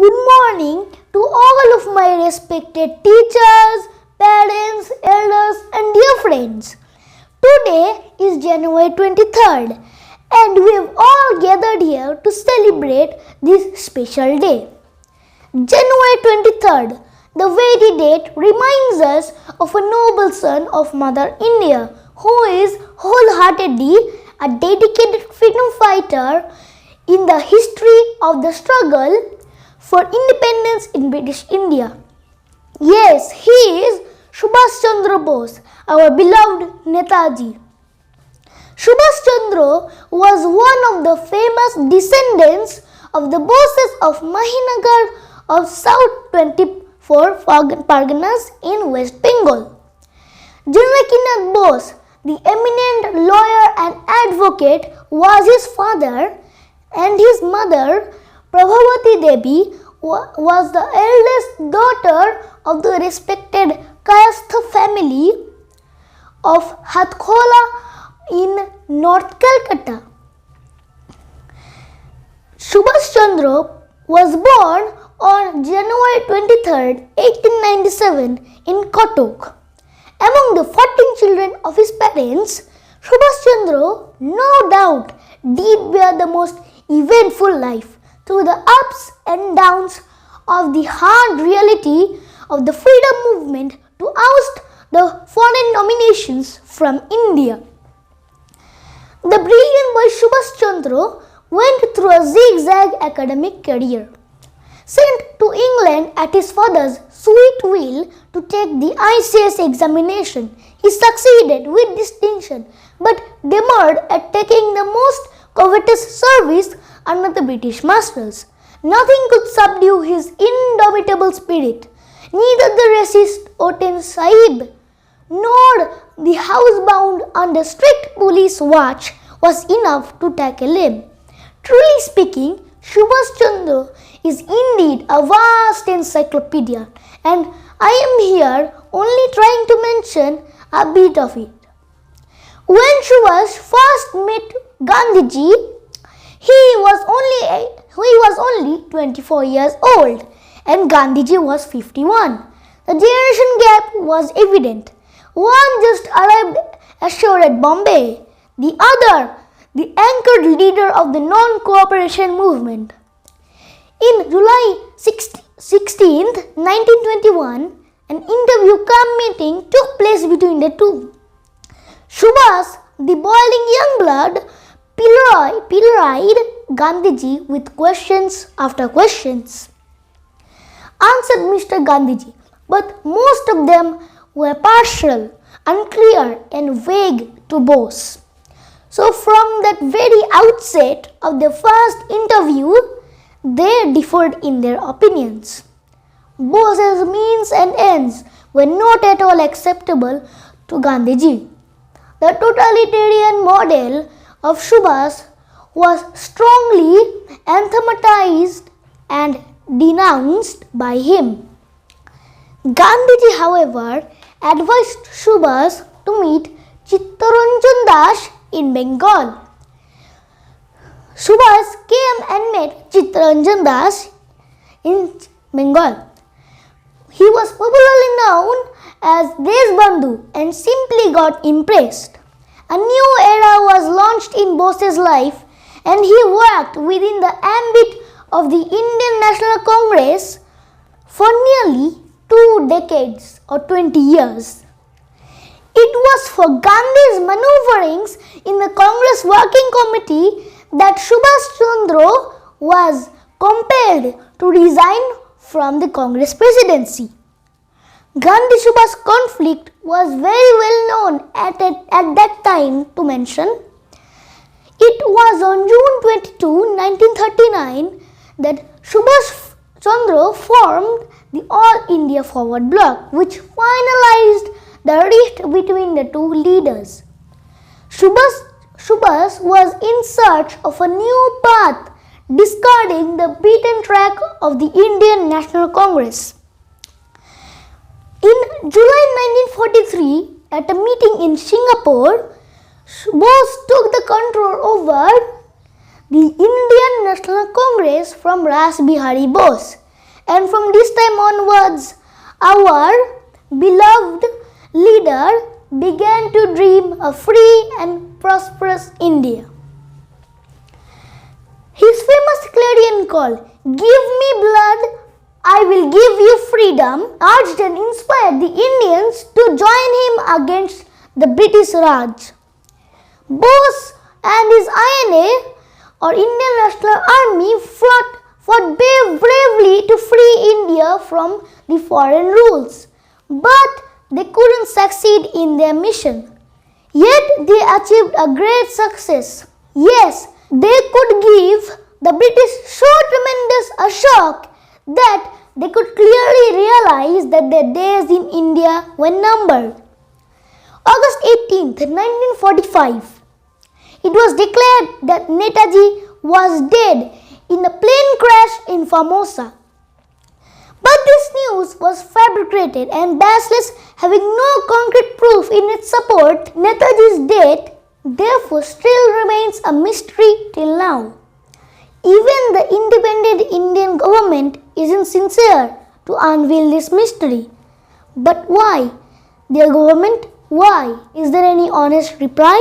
Good morning to all of my respected teachers, parents, elders and dear friends. Today is January 23rd and we have all gathered here to celebrate this special day. January 23rd, the very date reminds us of a noble son of Mother India who is wholeheartedly a dedicated freedom fighter in the history of the struggle for independence in British India. Yes, he is Subhas Chandra Bose, our beloved Netaji. Subhas Chandra was one of the famous descendants of the Boses of Mahinagar of South 24 Parganas in West Bengal. Janakinath Bose, the eminent lawyer and advocate, was his father, and his mother, Prabhavati Devi, was the eldest daughter of the respected Kayastha family of Hatkhola in North Calcutta. Subhas Chandra was born on January 23, 1897 in Kotok. Among the 14 children of his parents, Subhas Chandra no doubt did bear the most eventful life through the ups and downs of the hard reality of the freedom movement to oust the foreign dominations from India. The brilliant boy Subhas Chandra went through a zigzag academic career. Sent to England at his father's sweet will to take the ICS examination, he succeeded with distinction but demurred at taking the most covetous service under the British masters. Nothing could subdue his indomitable spirit. Neither the racist Oten Sahib nor the housebound under strict police watch was enough to tackle him. Truly speaking, Subhas Chandra is indeed a vast encyclopedia, and I am here only trying to mention a bit of it. When Subhas first met Gandhiji, he was only 24 years old and Gandhiji was 51. The generation gap was evident. One just arrived ashore at Bombay, the other the anchored leader of the non-cooperation movement. In July 16, 1921, an interview meeting took place between the two. Subhas, the boiling young blood, pilloried Gandhiji with questions after questions. Answered Mr. Gandhiji, but most of them were partial, unclear and vague to Bose. So from that very outset of the first interview, they differed in their opinions. Bose's means and ends were not at all acceptable to Gandhiji. The totalitarian model of Subhas was strongly anathematized and denounced by him. Gandhiji, however, advised Subhas to meet Chittaranjan Das in Bengal. Subhas came and met Chittaranjan Das in Bengal. He was popularly known as Deshbandhu and simply got impressed. A new era was launched in Bose's life and he worked within the ambit of the Indian National Congress for nearly 2 decades or 20 years. It was for Gandhi's maneuverings in the Congress Working Committee that Subhas Chandra was compelled to resign from the Congress presidency. Gandhi-Subhas conflict was very well known at that time to mention. It was on June 22, 1939 that Subhas Chandra formed the All India Forward Bloc, which finalized the rift between the two leaders. Subhas was in search of a new path, discarding the beaten track of the Indian National Congress. In July 1943, at a meeting in Singapore, Bose took the control over the Indian National Congress from Ras Bihari Bose And from this time onwards, our beloved leader began to dream a free and prosperous India. His famous clarion call, "Give me blood, I will give you freedom," urged and inspired the Indians to join him against the British Raj. Bose and his INA or Indian National Army fought bravely to free India from the foreign rules, but they couldn't succeed in their mission. Yet they achieved a great success. Yes, they could give the British so tremendous a shock that they could clearly realize that their days in India were numbered. August 18th, 1945, it was declared that Netaji was dead in a plane crash in Formosa. But this news was fabricated and baseless, having no concrete proof in its support. Netaji's death therefore still remains a mystery till now. Even the independent Indian government isn't sincere to unveil this mystery. But why? Dear government, why? Is there any honest reply?